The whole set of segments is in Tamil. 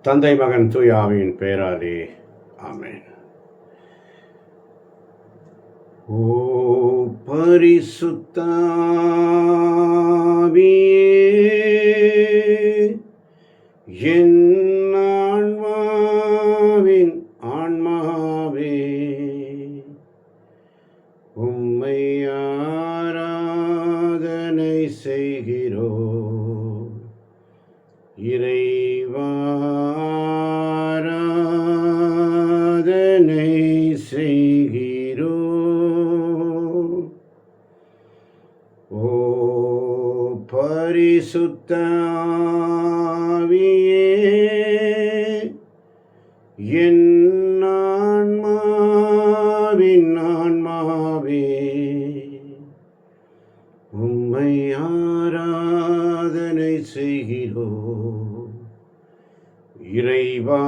தந்தை மகன் தூய ஆவியின் பெயராலே ஆமென். ஓ பரிசுத்த ஆவியே, என் ஆன்மாவின் ஆன்மாவே, உம்மை ஆராதனை செய்கிறோம். இறைவா ஆராதனை செய்கிறோம். ஓ பரிசுத்த ஆவியே, என் ஆன்மாவின் ஆன்மாவே, உம்மை ஆராதனை செய்கிறோம். இறைவா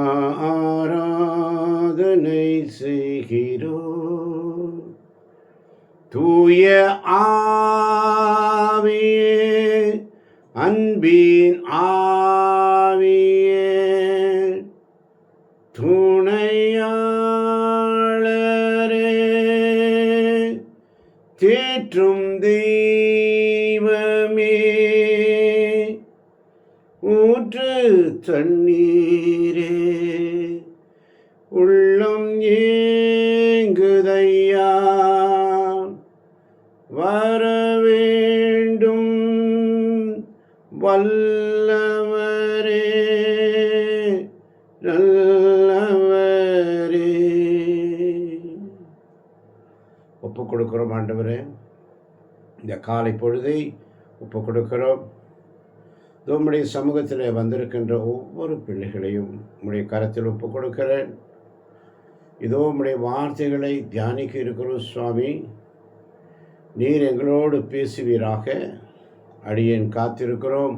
ஆராதனை செய்கிறோம். தூய ஆவியே, அன்பின் ஆவியே, துணையாளரே, தேற்றும் தெய்வமே, ஊற்று தண்ணீரே, உள்ளம் ஏங்குதையா, வரவேண்டும் வல்லவரே, நல்லவரே. ஒப்புக் கொடுக்கிறோம் ஆண்டவரே, இந்த காலை பொழுதை ஒப்புக் கொடுக்கிறோம். உம்முடைய சமூகத்தில் வந்திருக்கின்ற ஒவ்வொரு பிள்ளைகளையும் உம்முடைய கரத்தில் ஒப்புக் கொடுக்கிறேன். இதோ உம்முடைய வார்த்தைகளை தியானிக்க இருக்கிறோம் சுவாமி. நீர் எங்களோடு பேசுவீராக. அடியேன் காத்திருக்கிறோம்.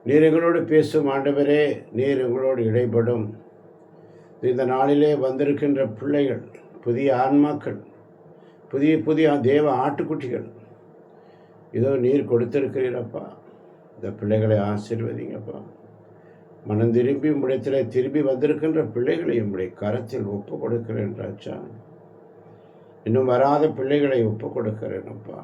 நீர் எங்களோடு பேசும் ஆண்டவரே, நீர் எங்களோடு இடைப்படும். இந்த நாளிலே வந்திருக்கின்ற பிள்ளைகள் புதிய ஆன்மாக்கள், புதிய புதிய தேவ ஆட்டுக்குட்டிகள் இதோ நீர் கொடுத்திருக்கிறீரப்பா. இந்த பிள்ளைகளை ஆசீர்வதிங்கப்பா. மனம் திரும்பி உம்முடையத்தில் திரும்பி வந்திருக்கின்ற பிள்ளைகளை உம்முடைய கரத்தில் ஒப்பு கொடுக்கிறேன் ராஜா. இன்னும் வராத பிள்ளைகளை ஒப்பு கொடுக்கிறேனப்பா.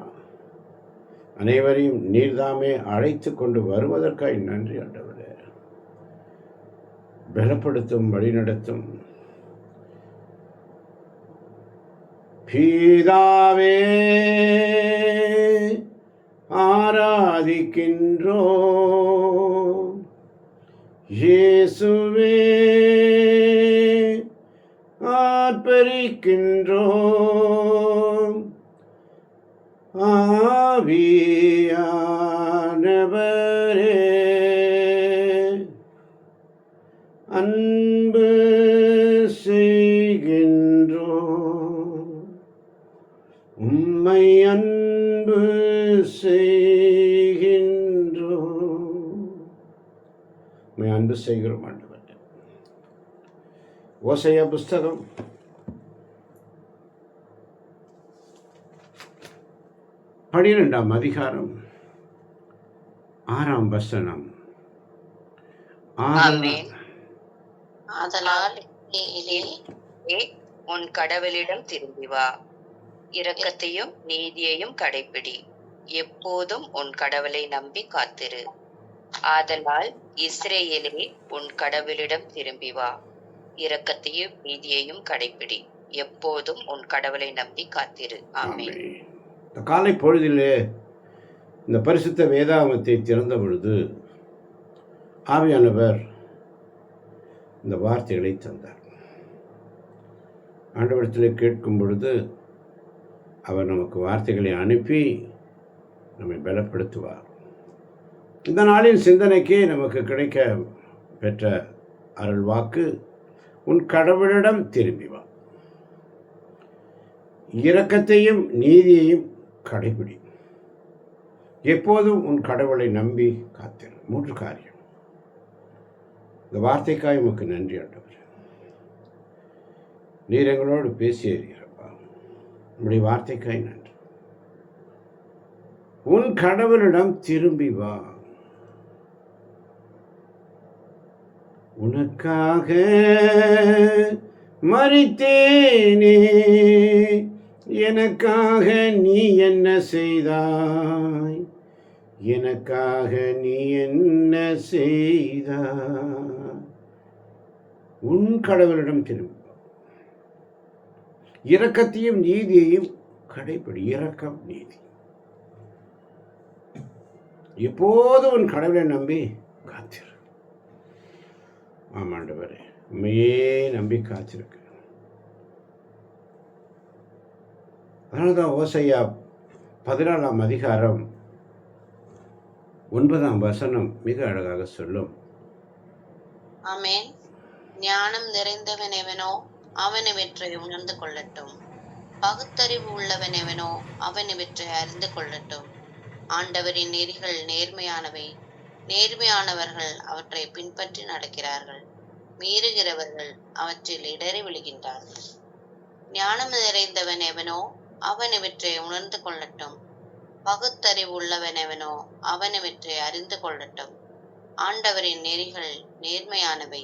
அனைவரையும் நீர்தாமே அழைத்து கொண்டு வருவதற்காக நன்றி ஆண்டவரே. பலப்படுத்தும், வழிநடத்தும் பிதாவே, ஆராதிக்கின்றோம். இயேசுவே, ஆர்ப்பரிக்கின்றோம். ஆவியானவரே, அன்பு செய்கின்றோம். உம்மை அன்பு செய்கின்றோம். உம்மை அன்பு செய்கிறோம் ஆண்டவரே. ஓசையா புஸ்தகம் 12ஆம் அதிகாரம் 6ஆம் வசனம். ஆதலால் உன் கடவுளிடம் திரும்பி வா, இரக்கத்தையும் நீதியையும் கடைப்பிடி, எப்போதும் உன் கடவுளை நம்பி காத்திரு. ஆதலால் இஸ்ரேலே, உன் கடவுளிடம் திரும்பி வா, இரக்கத்தையும் நீதியையும் கடைப்பிடி, எப்போதும் உன் கடவுளை நம்பி காத்திரு. ஆமென். இந்த காலை பொழுதிலே இந்த பரிசுத்த வேதாகமத்தை திறந்த பொழுது ஆவியானவர் இந்த வார்த்தைகளை தந்தார். ஆண்டவரிடத்தில் கேட்கும் பொழுது அவர் நமக்கு வார்த்தைகளை அனுப்பி நம்மை பலப்படுத்துவார். இந்த நாளின் சிந்தனைக்கு நமக்கு கிடைக்க பெற்ற அருள் வாக்கு, உன் கடவுளிடம் திரும்பி வா, இரக்கத்தையும் நீதியையும் கடைபிடி, எப்போதும் உன் கடவுளை நம்பி காத்திரு. 3 காரியம். இந்த வார்த்தைக்காய் உமக்கு நன்றி ஆண்டவர். நீர் எங்களோடு பேசியிருக்கிறப்பா, உங்களுடைய வார்த்தைக்காய் நன்றி. உன் கடவுளிடம் திரும்பி வா. உனக்காக மரித்தேனே, எனக்காக நீ என்ன செய்தாய், எனக்காக நீ என்ன செய்தாய். உன் கடவுளிடம் திரும்ப, இரக்கத்தையும் நீதியையும் கடைபிடி. இரக்கம், நீதி. எப்போது உன் கடவுளை நம்பி காத்திரு. ஆமாண்டவரே, உண்மையே நம்பி காத்திருக்கு. அதனால்தான் ஓசையா 14ஆம் அதிகாரம் 9ஆம் வசனம் மிக அழகாக சொல்லும். ஆமென். ஞானம் நிறைந்தவன் எவனோ அவன் இவற்றை உணர்ந்து கொள்ளட்டும். பகுத்தறிவு உள்ளவன் எவனோ அவன் இவற்றை அறிந்து கொள்ளட்டும். ஆண்டவரின் நெறிகள் நேர்மையானவை, நேர்மையானவர்கள் அவற்றை பின்பற்றி நடக்கிறார்கள். மீறுகிறவர்கள் அவற்றில் இடறி விழுகின்றார்கள். ஞானம் நிறைந்தவன் எவனோ அவன் இவற்றை உணர்ந்து கொள்ளட்டும். பகுத்தறிவு உள்ளவன் எவனோ அவன் இவற்றை அறிந்து கொள்ளட்டும். ஆண்டவரின் நெறிகள் நேர்மையானவை,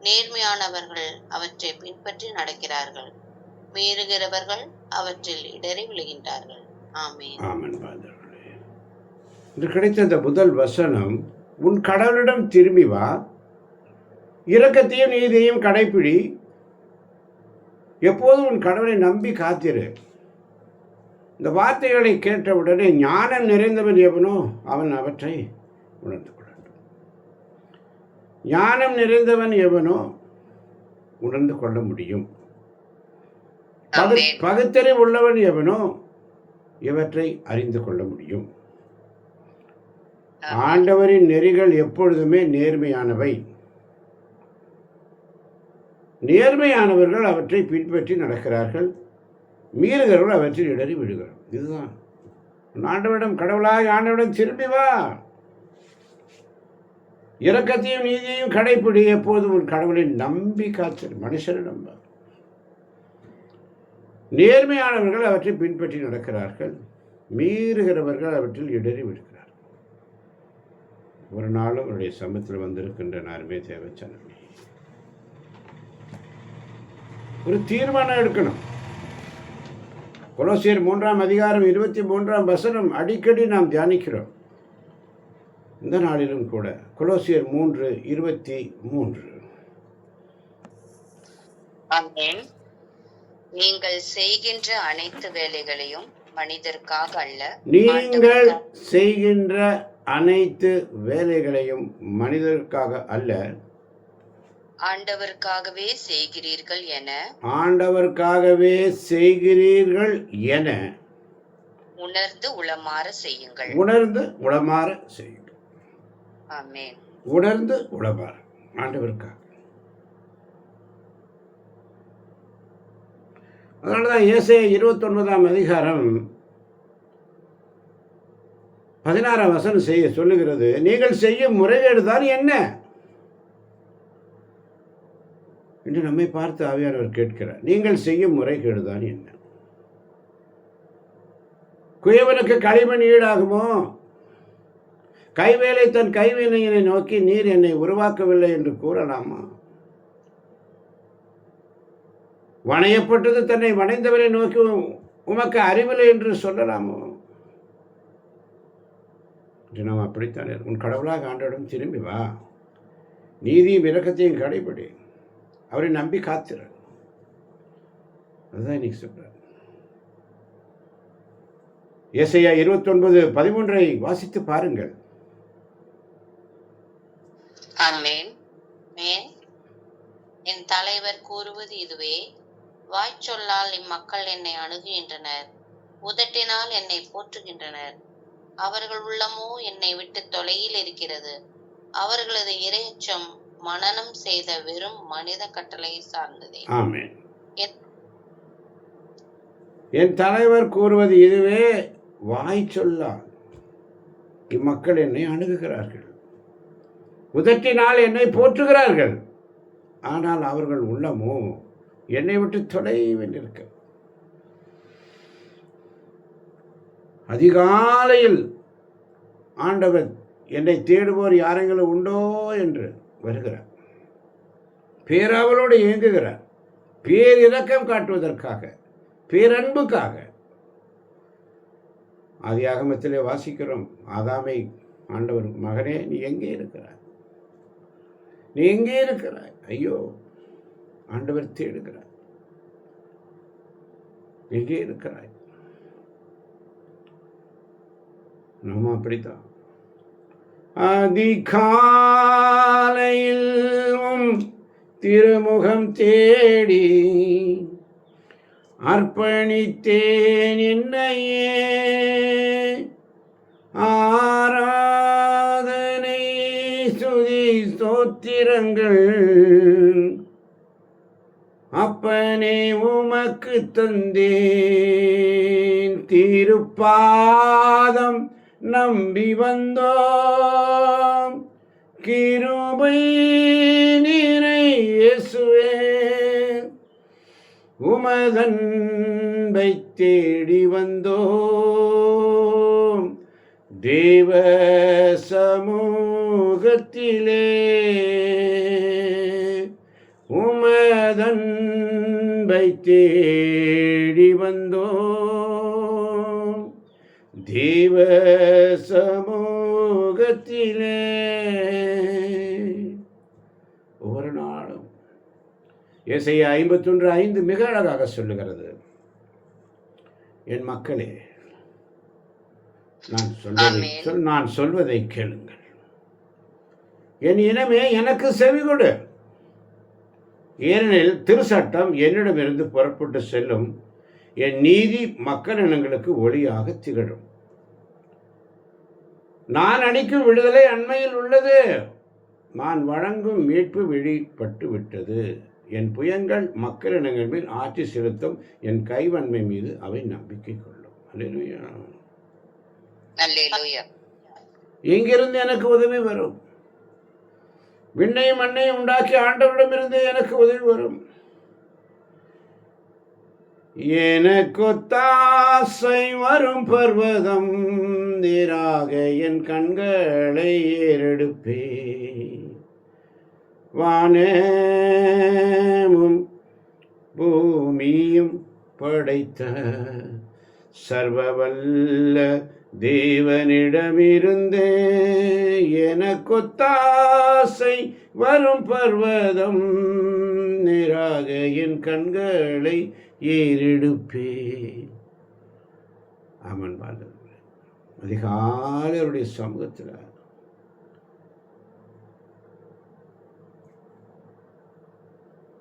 நேர்மையானவர்கள் அவற்றை பின்பற்றி நடக்கிறார்கள். மீறுகிறவர்கள் அவற்றில் இடறி விழுகின்றார்கள். ஆமென். ஆமென். இது கிடைத்த இந்த முதல் வசனம், உன் கடவுளிடம் திரும்பி வா, இரக்கத்தையும் நீதியையும் கடைப்பிடி, எப்போதும் உன் கடவுளை நம்பி காத்திரு. இந்த வார்த்தைகளை கேட்டவுடனே ஞானம் நிறைந்தவன் எவனோ அவன் அவற்றை உணர்ந்து கொள்ளட்டும். ஞானம் நிறைந்தவன் எவனோ உணர்ந்து கொள்ள முடியும். பகுத்தறிவு உள்ளவன் எவனோ இவற்றை அறிந்து கொள்ள முடியும். ஆண்டவரின் நெறிகள் எப்பொழுதுமே நேர்மையானவை, நேர்மையானவர்கள் அவற்றை பின்பற்றி நடக்கிறார்கள். மீறுகிறவர்கள் அவற்றில் இடறி விடுகிறார். இதுதான் ஆண்டவரிடம், கடவுளாய் ஆண்டவரிடம் திரும்பி வா, இரக்கத்தையும் நீதியையும் கடைப்பிடி, எப்போதும் உன் கடவுளை நம்பி காத்திரு. மனுஷரை நம்ப. நேர்மையானவர்கள் அவற்றை பின்பற்றி நடக்கிறார்கள், மீறுகிறவர்கள் அவற்றில் இடறி விடுகிறார். ஒரு நாளும் அவருடைய சமூகத்தில் வந்திருக்கின்ற நாருமே தேவச்சனமே, ஒரு தீர்மானம் எடுக்கணும். கொலோசியர் 3ஆம் அதிகாரம் 23ஆம் வசனம் அடிக்கடி நாம் தியானிக்கிறோம். இந்த நாளிலும் கூட கொலோசியர் 3:23. ஆமென். நீங்கள் செய்கின்ற அனைத்து வேலைகளையும் மனிதருக்காக அல்ல, நீங்கள் செய்கின்ற அனைத்து வேலைகளையும் மனிதருக்காக அல்ல, ஆண்டவருக்காகவே செய்கிறீர்கள் என, ஆண்டவருக்காகவே செய்கிறீர்கள் என உணர்ந்து உளமாற செய்யுங்கள். உணர்ந்து உளமாற செய்யுங்கள். ஆமென். உணர்ந்து உளமாற, ஆண்டவருக்காக. அதனாலதான் ஏசாயா 29ஆம் அதிகாரம் 16ஆம் வசனம் செய்ய சொல்லுகிறது, நீங்கள் செய்யும் முறைகேடு தான் என்ன என்று நம்மை பார்த்து ஆவியானவர் கேட்கிறார். நீங்கள் செய்யும் முறைகேடு தான் என்ன? குயவனுக்கு களிமண் ஈடாகுமோ? கைவேலை தன் கைவினையினை நோக்கி நீர் என்னை உருவாக்கவில்லை என்று கூறலாமா? வணையப்பட்டது தன்னை வணைந்தவரை நோக்கி உமக்கு அறிவில்லை என்று சொல்லலாமோ? நாம் அப்படித்தானே. உன் கடவுளாக ஆண்டவரிடம் திரும்பி வா, நீதியும் இரக்கத்தையும் கடைபிடி, அவரை நம்பி காத்திரு. அதுதான் இன்னைக்கு சொல்றார். ஏசாயா 29:13 வாசித்து பாருங்கள். ஆமென். என் தலைவர் கூறுவது இதுவே, வாய்ச்சொல்லால் இம்மக்கள் என்னை அணுகுகின்றனர், உதட்டினால் என்னை போற்றுகின்றனர். அவர்கள் உள்ளமோ என்னை விட்டு தொலையில் இருக்கிறது. அவர்களது இரையச்சம் மனனம் செய்த வெறும் மனித கட்டளையை சார்ந்ததே. ஆமென். என் தலைவர் கூறுவது இதுவே, வாய்ச்சொல்லால் இம்மக்கள் என்னை அணுகுகிறார்கள், உதட்டினால் என்னை போற்றுகிறார்கள், ஆனால் அவர்கள் உள்ளமோ என்னை விட்டு தொலைவில் இருக்க. அதிகாலையில் ஆண்டவர் என்னை தேடுவோர் யாரெങ്കിലും உண்டோ என்று வருகிறார். பேராவலோடு இயங்குகிறார். பேரிரக்கம் காட்டுவதற்காக, பேரன்புக்காக. ஆதியாகமத்திலே வாசிக்கிறோம், ஆதாமை ஆண்டவர், மகனே நீ எங்கே இருக்கிறாய், நீ எங்கே இருக்கிறாய்? ஐயோ, ஆண்டவர் தேடுகிறார், எங்கே இருக்கிறாய்? நாம அப்படித்தான். அதிகாலையில் திருமுகம் தேடி அர்ப்பணித்தேன் என்னையே, ஆராதனை சுதி ஸ்தோத்திரங்கள் அப்பனே உமக்கு தந்தேன். திருப்பாதம் நம்பி வந்தோம், கிருபை நிறை இயேசுவே, உமதன்பை தேடி வந்தோம், தேவ சமூகத்திலே உமதன்பை தேடி வந்தோம், தேவ சமூகத்திலே. ஒவ்வொரு நாளும் ஏசாயா 51:5 மிக அழகாக சொல்லுகிறது, என் மக்களே நான் சொல்வதை கேளுங்கள், என் இனமே எனக்கு செவி கொடு. ஏனெனில் திருச்சட்டம் என்னிடமிருந்து புறப்பட்டு செல்லும், என் நீதி மக்கள் இனங்களுக்கு ஒளியாக திகழும். நான் அளிக்கும் விடுதலை அண்மையில் உள்ளது, நான் வழங்கும் மீட்பு வெளிப்பட்டு விட்டது. என் புயங்கள் மக்கள் இனங்கள் மேல் ஆட்சி செலுத்தும், என் கைவன்மை மீது அவை நம்பிக்கை கொள்ளும். அல்லேலூயா. எங்கிருந்து எனக்கு உதவி வரும்? விண்ணையும் மண்ணையும் உண்டாக்கி ஆண்டவரிடமிருந்து எனக்கு உதவி வரும். எனக்கொத்தாசை வரும் பர்வதம், நேராக என் கண்களை ஏறெடுப்பே. வானமும் பூமியும் படைத்த சர்வவல்ல தேவனிடமிருந்தே எனக்கொத்தாசை வரும் பர்வதம், நேராக என் கண்களை ஏறெடுப்பே. ஆமன் பாருங்கள், அதிகாலை அவருடைய சமூகத்தில்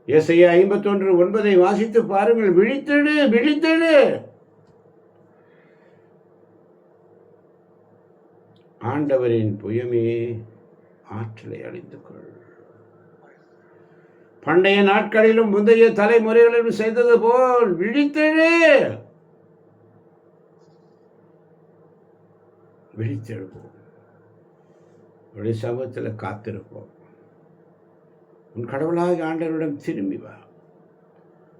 ஏசாயா 51:9 வாசித்து பாருங்கள். விழித்தெடு, விழித்தெடு, ஆண்டவரின் புயமே ஆற்றலை அழிந்து கொள். பண்டைய நாட்களிலும் முந்தைய தலைமுறைகளிலும் செய்தது போல் விழித்தெழு, விழித்தெழுப்போம். ஒரு சமூகத்தில் காத்திருப்போம். உன் கடவுளாக ஆண்டவரிடம் திரும்பி வா,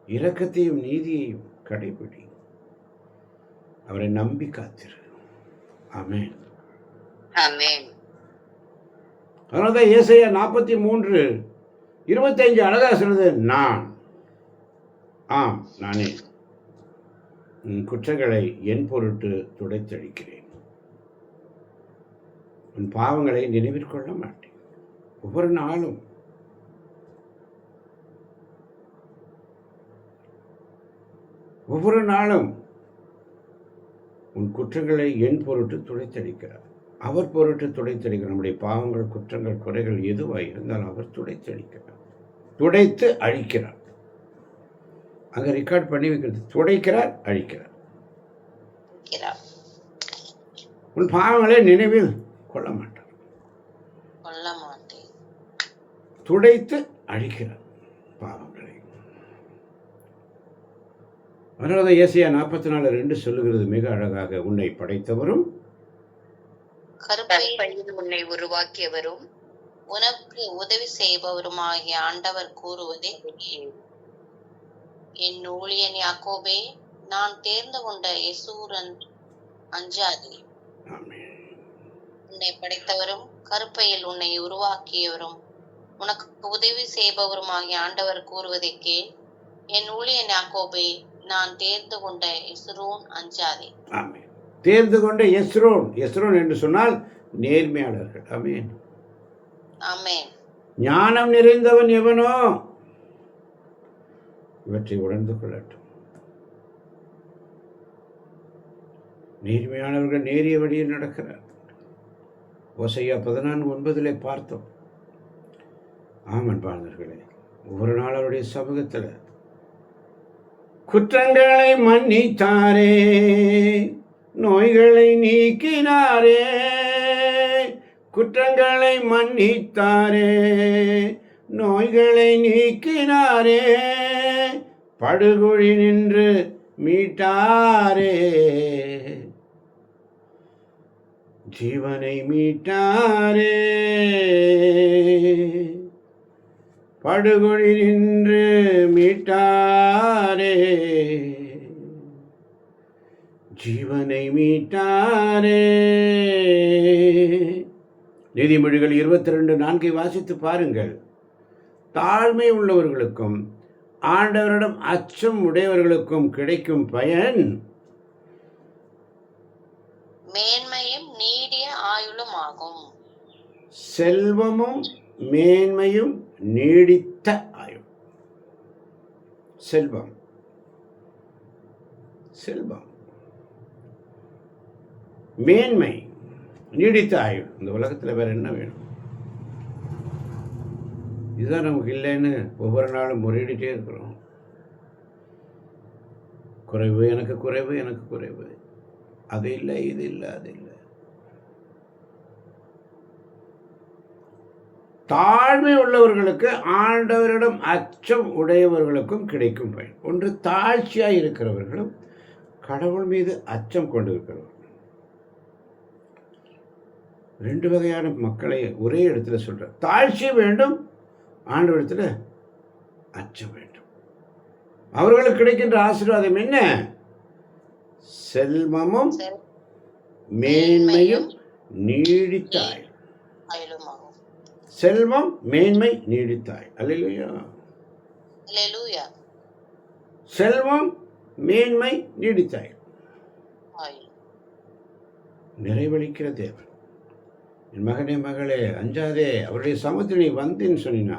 இரக்கத்தையும் நீதியையும் கடைபிடி, அவரை நம்பி காத்திரு. ஆமென். அதனால்தான் ஏசாயா 43:25 அழகா சொல்லுது, நான் நானே உன் குற்றங்களை என் பொருட்டு துடைத்தழிக்கிறேன், உன் பாவங்களை நினைவிற்கொள்ள மாட்டேன். ஒவ்வொரு நாளும் உன் குற்றங்களை என் பொருட்டு துடைத்தழிக்கிறார். அவர் பொருட்டு துடைத்தழிக்கிறார். நம்முடைய பாவங்கள், குற்றங்கள், குறைகள் எதுவாக இருந்தால் அவர் துடைத்தழிக்கிறார், துடைத்து அழிக்கிறார். அங்கே ரெக்கார்ட் பண்ணி வைக்கிறது, துடைக்கிறார், அழிக்கிறார். உன் பாவங்களை நினைவில் கொள்ள மாட்டார், துடைத்து அழிக்கிறார் பாவங்களை. அதனால ஏசாயா 44:2 சொல்லுகிறது மிக அழகாக, உன்னை படைத்தவரும் உன்னை உருவாக்கியவரும் உனக்கு உதவி செய்பவருமாகிய ஆண்டவர் கூறுவதே, என் ஊழியன் யாக்கோபே, நான் தேர்ந்து கொண்ட யெசூரன், அஞ்சாதே. உன்னை படைத்தவரும் கருப்பையில் உன்னை உருவாக்கியவரும் உனக்கு உதவி செய்பவருமாகிய ஆண்டவர் கூறுவதை கேள். என் ஊழியன் யாக்கோபே, நான் தேர்ந்து கொண்ட இஸ்ரோன், அஞ்சாதே. ஆமென். தேர்ந்து கொண்ட எஸ்ரோன். எஸ்ரோன் என்று சொன்னால் நேர்மையாளர்கள். ஆமென். ஆமென். ஞானம் நிறைந்தவன் எவனோ இவற்றை உணர்ந்து கொள்ளட்டும். நேர்மையானவர்கள் நேரிய வழியில் நடக்கிறார். ஓசையா 14:9 பார்த்தோம். ஆமன் பாருங்களே, ஒவ்வொரு நாள் அவருடைய சமூகத்தில் குற்றங்களை மன்னித்தாரே, நோய்களை நீக்கினாரே, குற்றங்களை மன்னித்தாரே, நோய்களை நீக்கினாரே, படுகுழி நின்று மீட்டாரே, ஜீவனை மீட்டாரே, படுகொழி நின்று மீட்டாரே, ஜீவனை மீட்டாரே. நீதிமொழிகள் 22:4 வாசித்து பாருங்கள். தாழ்மை உள்ளவர்களுக்கும் ஆண்டவரிடம் அச்சம் உடையவர்களுக்கும் கிடைக்கும் பயன் மேன்மையும் நீடிய ஆயுளும் ஆகும். செல்வமும் மேன்மையும் நீடித்த ஆயுள். செல்வம், செல்வம், மேன்மை, நீடித்த ஆயுள். இந்த உலகத்தில் வேற என்ன வேணும்? இதுதான் நமக்கு இல்லைன்னு ஒவ்வொரு நாளும் முறையிட்டே இருக்கிறோம். குறைவு, எனக்கு குறைவு, எனக்கு குறைவு, அது இல்லை, இது இல்லை, அது இல்லை. தாழ்மை உள்ளவர்களுக்கு ஆண்டவரிடம் அச்சம் உடையவர்களுக்கும் கிடைக்கும் பயன். ஒன்று, தாழ்ச்சியாக இருக்கிறவர்களும் கடவுள் மீது அச்சம் கொண்டிருக்கிறவர்கள். 2 வகையான மக்களை ஒரே இடத்துல சொல்ற. தாழ்ச்சி வேண்டும், ஆண்டவரிடத்தில் அச்சம் வேண்டும். அவர்களுக்கு கிடைக்கின்ற ஆசீர்வாதம் என்ன? செல்வமும் மேன்மையும் நீடித்த ஆயுளும். செல்வம், மேன்மை, நீடித்த ஆயுள். அல்லேலூயா. அல்லேலூயா. செல்வம், மேன்மை, நீடித்த ஆயுள். நிறைவளிக்கிற தேவன். என் மகனே, மகளே, அஞ்சாதே. அவருடைய சமூகத்தில் நீ வந்தேன்னு சொன்னா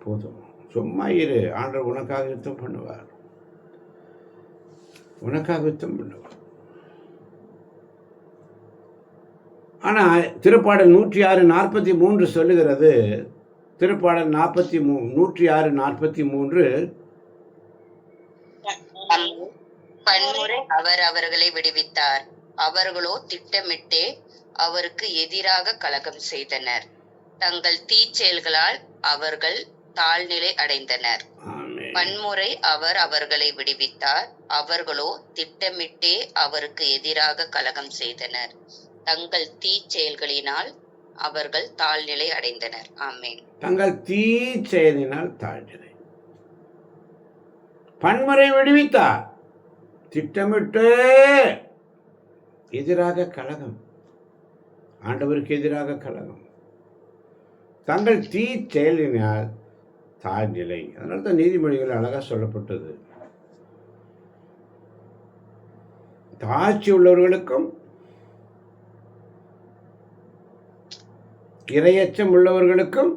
போதும். சும்மா இரு. ஆண்டவர் உனக்காக யுத்தம் பண்ணுவார், உனக்காக யுத்தம் பண்ணுவார். ஆனால் திருப்பாடல் 106:43 சொல்லுகிறது. திருப்பாடல் 106:43 பன்முறை அவர் அவர்களை விடுவித்தார், அவர்களோ திட்டமிட்டே அவருக்கு எதிராக கலகம் செய்தனர். தங்கள் தீச்செயல்களால் அவர்கள் தாழ்நிலை அடைந்தனர். பன்முறை அவர் அவர்களை விடுவித்தார், அவர்களோ திட்டமிட்டே அவருக்கு எதிராக கலகம் செய்தனர். தங்கள் தீச்செயல்களினால் அவர்கள் தாழ்நிலை அடைந்தனர். ஆமென். தங்கள் தீச்செயலினால் தாழ்நிலை. பன்முறை விடுவித்தார், திட்டமிட்டு எதிராக கலகம், ஆண்டவருக்கு எதிராக கலகம். தங்கள் தீச்செயலினால் தாழ்நிலை. அதனால தான் நீதிமொழிகள் அழகாக சொல்லப்பட்டது. தாழ்ச்சி உள்ளவர்களுக்கும் இறையச்சம் உள்ளவர்களுக்கும்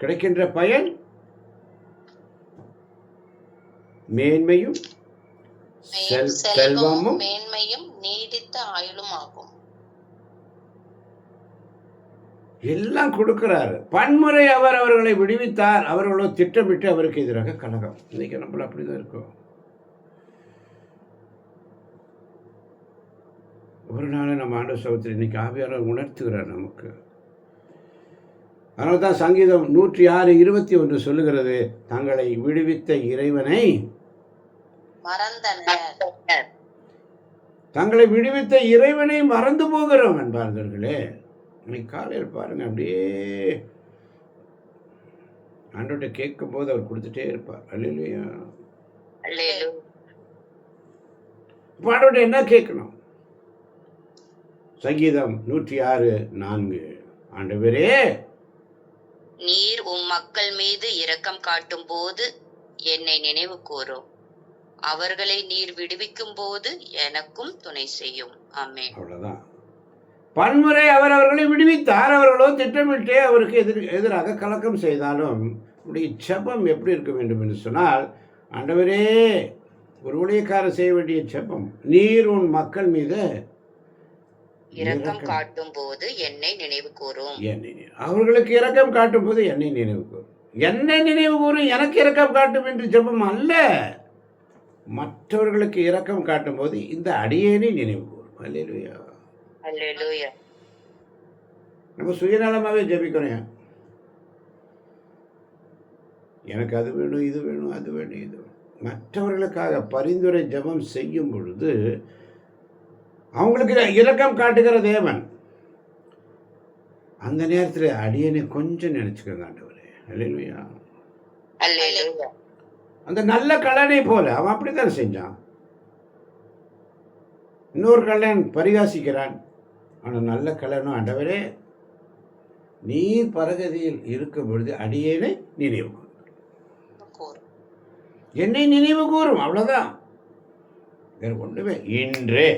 கிடைக்கின்ற பயன் மேன்மையும் செல்வமும் மேன்மையும் நீடித்த ஆயுளும் ஆகும். எல்லாம் கொடுக்கிறாரு. பன்முறை அவர் அவர்களை விடுவித்தார், அவர்களோ திட்டமிட்டு அவருக்கு எதிராக கலகம். இன்னைக்கு நம்மள அப்படிதான் இருக்கும். ஒரு நாள் நம்ம ஆண்டவர் சபத்தில் இன்னைக்கு ஆவியானவர் உணர்த்துகிறார் நமக்கு. அதனால தான் சங்கீதம் 106:21 சொல்லுகிறது, தங்களை விடுவித்த இறைவனை மறந்தனர். தங்களை விடுவித்த இறைவனை மறந்து போகிறோம் என்பார்களே. இன்னைக்கு காலையில் பாருங்க, அப்படியே ஆண்டவர்கிட்ட கேட்கும் போது அவர் கொடுத்துட்டே இருப்பார். அல்லேலூயா. ஆண்டவர்கிட்ட என்ன கேட்கணும்? சங்கீதம் 106:4 ஆண்டவரே, நீர் உம் மக்கள் மீது இரக்கம் காட்டும் போது என்னை நினைவு கூரும். அவர்களை நீர் விடுவிக்கும் போது எனக்கும் துணை செய்யும். ஆமென். அவ்வளவுதான். பன்முறை அவர் அவர்களை விடுவித்தார். அவர்களோ திட்டமிட்டே அவருக்கு எதிராக கலக்கம் செய்தாலும் உடைய செபம் எப்படி இருக்க வேண்டும் என்று சொன்னால், ஆண்டவரே, ஒரு ஊழியக்காரர் செய்ய வேண்டிய செபம், நீர் உன் மக்கள் மீது இரக்கம் காட்டும் போது என்னை நினைவு கூரும். அவர்களுக்கு இரக்கம் காட்டும் போது என்னை நினைவு கூறும். என்னை நினைவு கூறும், எனக்கு இரக்கம் காட்டும் என்று ஜெபம் அல்ல. மற்றவர்களுக்கு இரக்கம் காட்டும் போது இந்த அடியேனை நினைவு கூறும். அல்லேலூயா, அல்லேலூயா. நம்ம சுயநலமாகவே ஜெபிக்கிறோம். எனக்கு அது வேணும், இது வேணும், அது வேணும், இது வேணும். மற்றவர்களுக்காக பரிந்துரை ஜெபம் செய்யும் பொழுது அவங்களுக்கு இரக்கம் காட்டுகிற தேவன் அந்த நேரத்தில் அடியனை கொஞ்சம் நினைச்சுக்கோங்க ஆண்டவரே. அல்லேலூயா, அல்லேலூயா. அந்த நல்ல கல்லனை போல அவன் அப்படித்தான் செஞ்சான். இன்னொரு கல்லன் பரிகாசிக்கிறான். ஆனால் நல்ல கல்லனும், ஆண்டவரே, நீர் பரகதியில் இருக்கும் பொழுது அடியேனை நினைவு கூறும், என்னை நினைவு கூறும். அவ்வளவுதான், வேற ஒன்றுமே. இன்றே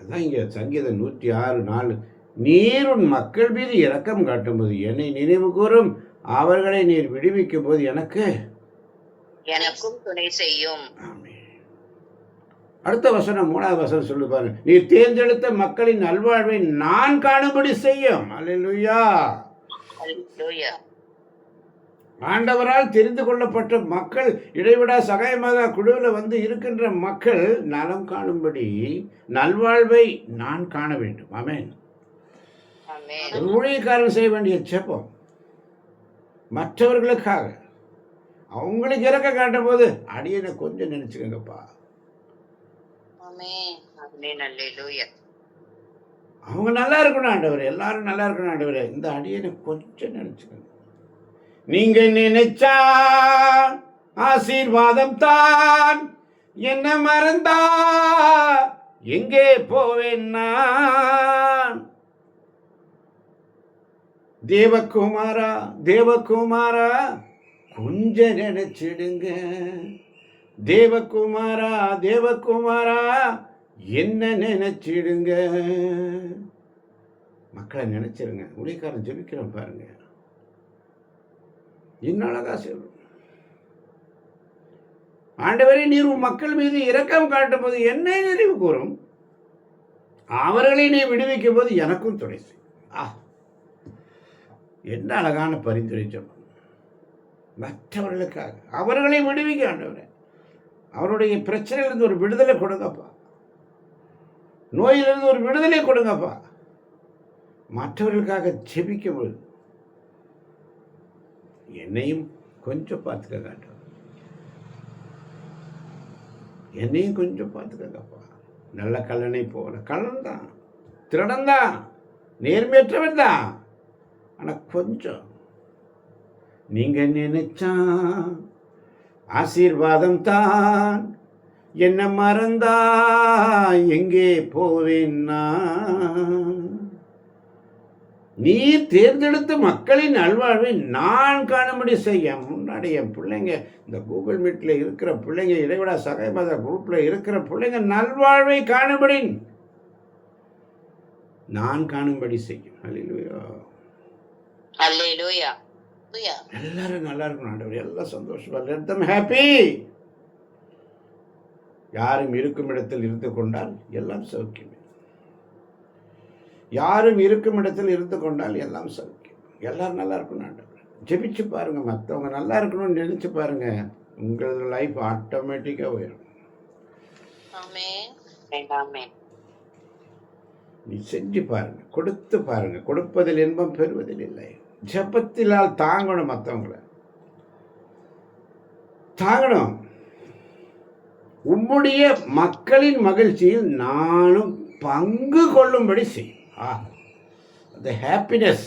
அதான் இங்கே சங்கீதம் 106:4, நீர் உன் மக்கள் மீது இரக்கம் காட்டும் போது என்னை நினைவு கூறும், அவர்களை நீர் விடுவிக்கும் போது எனக்கும் துணை செய்யும். அடுத்த வசனம், 3வது வசனம் சொல்லு பாருங்க. நீர் தேர்ந்தெடுத்த மக்களின் நல்வாழ்வை நான் காணும்படி செய்யும். அல்லேலூயா, அல்லேலூயா. ஆண்டவரால் தெரிந்து கொள்ளப்பட்ட மக்கள், இடைவிடா சகாயமாக குழுவில் வந்து இருக்கின்ற மக்கள் நலம் காணும்படி நல்வாழ்வை நான் காண வேண்டும். ஆமென். ஊழியக்காரன் செய்ய வேண்டிய செபம் மற்றவர்களுக்காக. அவங்களுக்கு இறக்க காட்டும் போது அடியனை கொஞ்சம் நினைச்சுக்கங்கப்பா. அவங்க நல்லா இருக்கணும் ஆண்டவரே, எல்லாரும் நல்லா இருக்கணும் ஆண்டவரே, இந்த அடியனை கொஞ்சம் நினைச்சுக்கங்க. நீங்க நினைச்சா ஆசீர்வாதம் தான், என்ன மறந்தா எங்கே போவேன் நான்? தேவகுமாரா, தேவகுமாரா, கொஞ்சம் நினைச்சிடுங்க. தேவகுமாரா, தேவகுமாரா, என்ன நினைச்சிடுங்க. மக்களை நினைச்சிருங்க. ஊழியக்காரன் ஜெபிக்கிறோம் பாருங்க, இன்னும் அழகா சொல்லும். ஆண்டவரே, நீர் உன் மக்கள் மீது இரக்கம் காட்டும் போது என்னை நினைவு கூறும், அவர்களை நீ விடுவிக்கும் போது எனக்கும் துணை செய்யும். என்ன அழகான பரிந்துரை ஜெபம். மற்றவர்களுக்காக அவர்களை விடுவிக்க ஆண்டவரே, அவருடைய பிரச்சனையிலிருந்து ஒரு விடுதலை கொடுங்கப்பா, நோயிலிருந்து ஒரு விடுதலை கொடுங்கப்பா. மற்றவர்களுக்காக ஜெபிக்கும் பொழுது என்னையும் கொஞ்சம் பார்த்துக்க ஆண்டவரே, என்னையும் கொஞ்சம் பார்த்துக்கங்கப்பா. நல்ல கல்லனை போல, கள்ளன் தான், திருடன் தான், நேர்மையற்றவன் தான், ஆனால் கொஞ்சம் நீங்க நினைச்சா ஆசீர்வாதம் தான், என்ன மறந்தா எங்கே போவேன்னா? நீ தேர்ந்தெடுத்த மக்களின் நல்வாழ்வை நான் காணும்படி செய்ய. முன்னாடி என் பிள்ளைங்க, இந்த கூகுள் மீட்டில் இருக்கிற பிள்ளைங்க, இடைவிடா சகாயமாத குரூப்பில் இருக்கிற பிள்ளைங்க நல்வாழ்வை காணும்படி நான் காணும்படி செய்யும். அல்லேலூயா, அல்லேலூயா. எல்லாரும் நல்லா இருக்கணும் ஆண்டவர், எல்லாம் சந்தோஷமா, let them happy. யாரும் இருக்கும் இடத்தில் இருந்து கொண்டால் எல்லாம் சௌக்கியமே. யாரும் இருக்கும் இடத்தில் இருந்து கொண்டால் எல்லாம் சௌக்கியம். எல்லாரும் நல்லா இருக்கணும் ஆண்டவர். ஜெபிச்சு பாருங்க, மற்றவங்க நல்லா இருக்கணும்னு நினைச்சு பாருங்க, உங்களது லைஃப் ஆட்டோமேட்டிக்கா உயரும். நீ செஞ்சு பாருங்க, கொடுத்து பாருங்க. கொடுப்பதில் இன்பம் பெறுவதில் இல்லை. ஜெபத்திலால் தாங்கணும், மற்றவங்களை தாங்கணும். உம்முடைய மக்களின் மகிழ்ச்சியில் நானும் பங்கு கொள்ளும்படி செய்யும். அந்த ஹாப்பினஸ்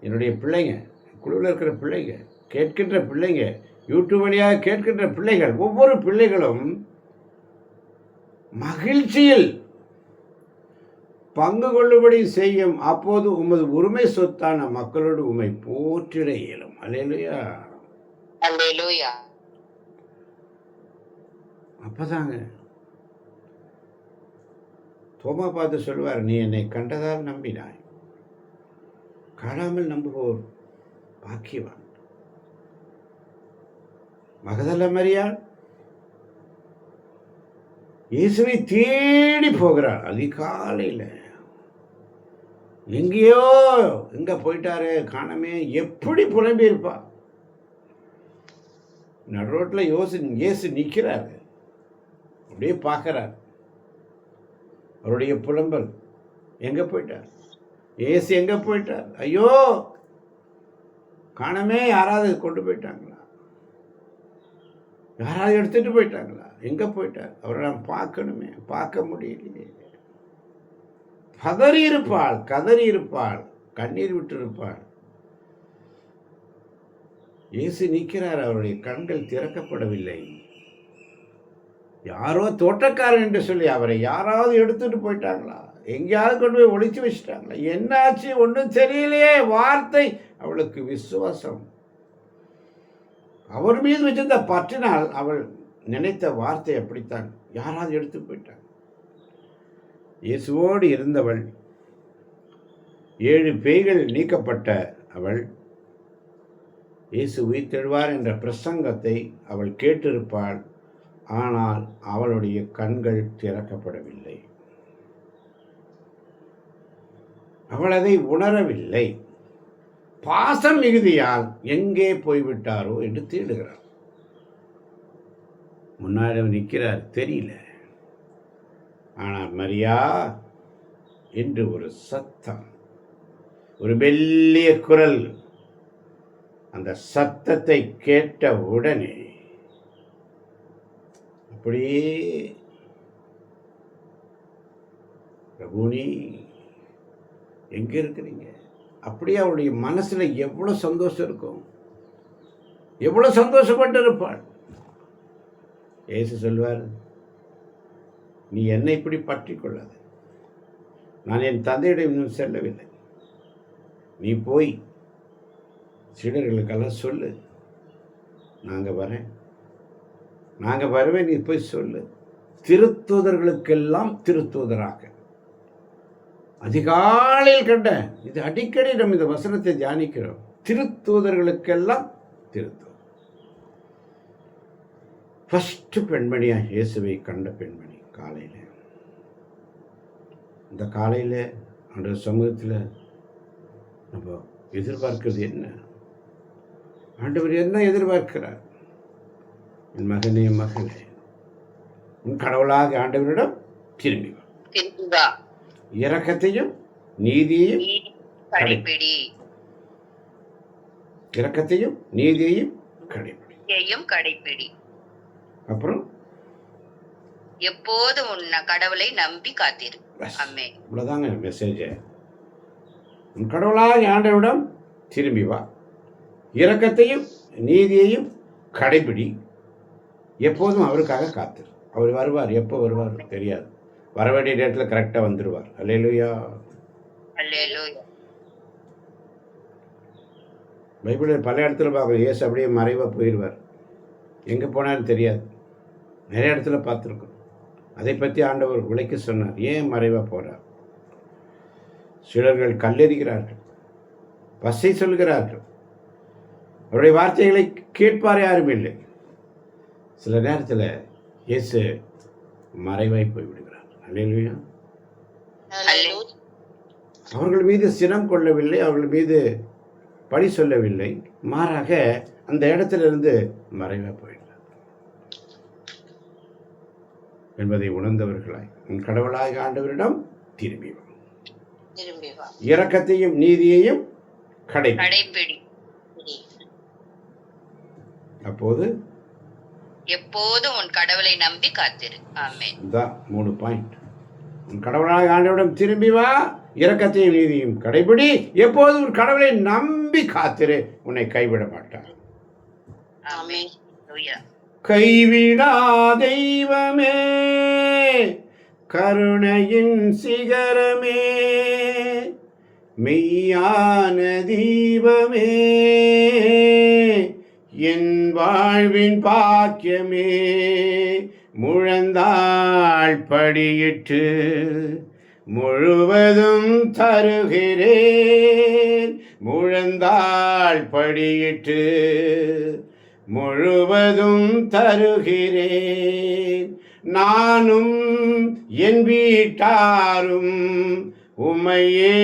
என்னுடைய பிள்ளைங்க, குழுவில் இருக்கிற பிள்ளைங்க, கேட்கின்ற பிள்ளைங்க, யூடியூப் வழியாக கேட்கின்ற பிள்ளைகள், ஒவ்வொரு பிள்ளைகளும் மகிழ்ச்சியில் பங்கு கொள்ளும்படி செய்யும். அப்போது உமது உரிமை சொத்தான மக்களோடு உம்மை போற்றிட இயலும். அல்லேலூயா. அல்லேலூயா. அப்பதாங்க தோமா பார்த்து சொல்வார், நீ என்னை கண்டதால் நம்பினாய், காணாமல் நம்புவோர் பாக்கியவான். மகதல மரியாள் இயேசுவை தேடி போகிறாள். அதிகாலையில் எங்கேயோ எங்க போயிட்டாரு காணமே, எப்படி புலம்பி இருப்பா. நடுரோட்டில் இயேசு நிற்கிறாரு, அப்படியே பார்க்கிறார். அவருடைய புலம்பல், எங்க போயிட்டார் இயேசு, எங்க போயிட்டார், ஐயோ காணமே, யாராவது கொண்டு போயிட்டாங்களா, யாராவது எடுத்துட்டு போயிட்டாங்களா, எங்க போயிட்டார், அவரை நான் பார்க்கணுமே, பார்க்க முடியலையே. கதறி இருப்பாள், கதறி இருப்பாள், கண்ணீர் விட்டு இருப்பாள். இயேசு நிற்கிறார், அவருடைய கண்கள் திறக்கப்படவில்லை. யாரோ தோட்டக்காரன் என்று சொல்லி அவரை யாராவது எடுத்துட்டு போயிட்டாங்களா, எங்கேயாவது கொண்டு போய் ஒளிச்சு வச்சுட்டாங்களா, என்னாச்சு ஒன்றும் தெரியலையே. வார்த்தை அவளுக்கு விசுவாசம், அவர் மீது வச்சிருந்த பற்றினால் அவள் நினைத்த வார்த்தை அப்படித்தான், யாராவது எடுத்து போயிட்டாங்க. இயேசுவோடு இருந்தவள், 7 பேய்கள் நீக்கப்பட்ட அவள், இயேசு உயிர்த்தெழுவார் என்ற பிரசங்கத்தை அவள் கேட்டிருப்பாள். ஆனால் அவளுடைய கண்கள் திறக்கப்படவில்லை, அவள் அதை உணரவில்லை. பாசம் மிகுதியால் எங்கே போய்விட்டாரோ என்று தேடுகிறார். முன்னாடி நிற்கிறார், தெரியல. ஆனால் மரியா என்று ஒரு சத்தம், ஒரு மெல்லிய குரல். அந்த சத்தத்தை கேட்ட உடனே அப்படியே, பிரபுனி எங்க இருக்கிறீங்க, அப்படியே அவளுடைய மனசுல எவ்வளவு சந்தோஷம் இருக்கும், எவ்வளவு சந்தோஷப்பட்டு இருப்பாள். இயேசு சொல்வார், நீ என்னை இப்படி பற்றி கொள்ளாத, நான் என் தந்தையிடம் இன்னும் செல்லவில்லை, நீ போய் சீடர்களுக்கெல்லாம் சொல்லு, நாங்கள் வருவேன், நீ போய் சொல்லு, திருத்தூதர்களுக்கெல்லாம் திருத்தூதராக. அதிகாலையில் கண்ட இது, அடிக்கடி நம்ம இந்த வசனத்தை தியானிக்கிறோம், திருத்தூதர்களுக்கெல்லாம் திருத்தூதர். ஃபர்ஸ்ட் பெண்மணியா இயேசுவை கண்ட பெண்மணி காலையில். இந்த காலையில் அந்த சமூகத்தில் நம்ம எதிர்பார்க்கிறது என்ன? ஆண்டவர் என்ன எதிர்பார்க்கிறார்? என் மகனே, மகளே, உன் கடவுளாக ஆண்டவரிடம் திரும்பி வா, இரக்கத்தையும் நீதியையும் கடைபிடி, இரக்கத்தையும் நீதியையும் கடைபிடி. அப்புறம் எப்போது உன் கடவுளை நம்பி காத்திரு. ஆமென். இவ்வளவுதாங்க மெசேஜ். உன் கடவுளாக ஆண்டவரிடம் திரும்பி வா, இரக்கத்தையும் நீதியையும் கடைபிடி, எப்போதும் அவருக்காக காத்திரு. அவர் வருவார், எப்போ வருவார் தெரியாது, வர வேண்டிய நேரத்தில் கரெக்டாக வந்துடுவார். அல்லேலூயா. பைபிளில் பல இடத்துல பார்க்குறோம், இயேசு அப்படியே மறைவாக போயிடுவார், எங்கே போனாலும் தெரியாது. நிறைய இடத்துல பார்த்துருக்கோம். அதை பற்றி ஆண்டவர் விளக்கி சொன்னார், ஏன் மறைவாக போகிறார். சிலர்கள் கல்லெறிகிறார்கள், பசை சொல்கிறார்கள், அவருடைய வார்த்தைகளை கேட்பார் யாரும் இல்லை. சில நேரத்தில் இயேசு மறைவாய் போய்விடுகிறார். அல்லேலூயா. அவர்கள் மீது சினம் கொள்ளவில்லை, அவர்கள் மீது பழி சொல்லவில்லை, மாறாக அந்த இடத்திலிருந்து மறைவாக போயிடுறார் என்பதை உணர்ந்தவர்களாய் உன் கடவுளாக ஆண்டவரிடம் திரும்பி வா, இரக்கத்தையும் நீதியையும் கடைபிடி. அப்போது எப்போதும் உன் கடவுளை நம்பி காத்திரு. ஆமென். இதான் 3 பாயிண்ட். உன் கடவுளாக ஆண்டவரிடம் திரும்பி வா, இரக்கத்தையும் நீதியும் கடைபிடி, எப்போதும் உன் கடவுளை நம்பி காத்திரு, உன்னை கைவிட மாட்டார். ஆமென். கைவிடா தெய்வமே, கருணையின் சிகரமே, மெய்யான தீபமே, என் வாழ்வின் பாக்கியமே, முழந்தாள் படியிட்டு முழுவதும் தருகிறேன். முழந்தாள் படியிட்டு முழுவதும் தருகிறேன். நானும் என் வீட்டாரும் உம்மையே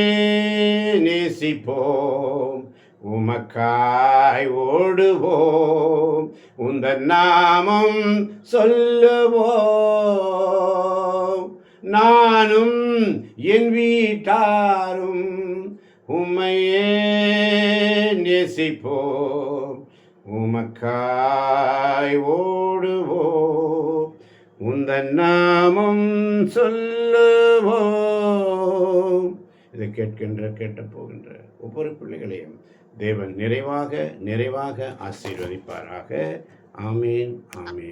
நேசிப்போம், உமக்காய் ஓடுவோம், உந்தன் நாமம் சொல்லுவோம். நானும் என் வீட்டாரும் உம்மையே நேசிப்போம், உமக்காய் ஓடுவோம், உந்தன் நாமம் சொல்லுவோம். இதை கேட்ட போகின்ற ஒவ்வொரு பிள்ளைகளையும் தேவன் நிறைவாக நிறைவாக ஆசீர்வதிப்பாராக. ஆமீன், ஆமீன்.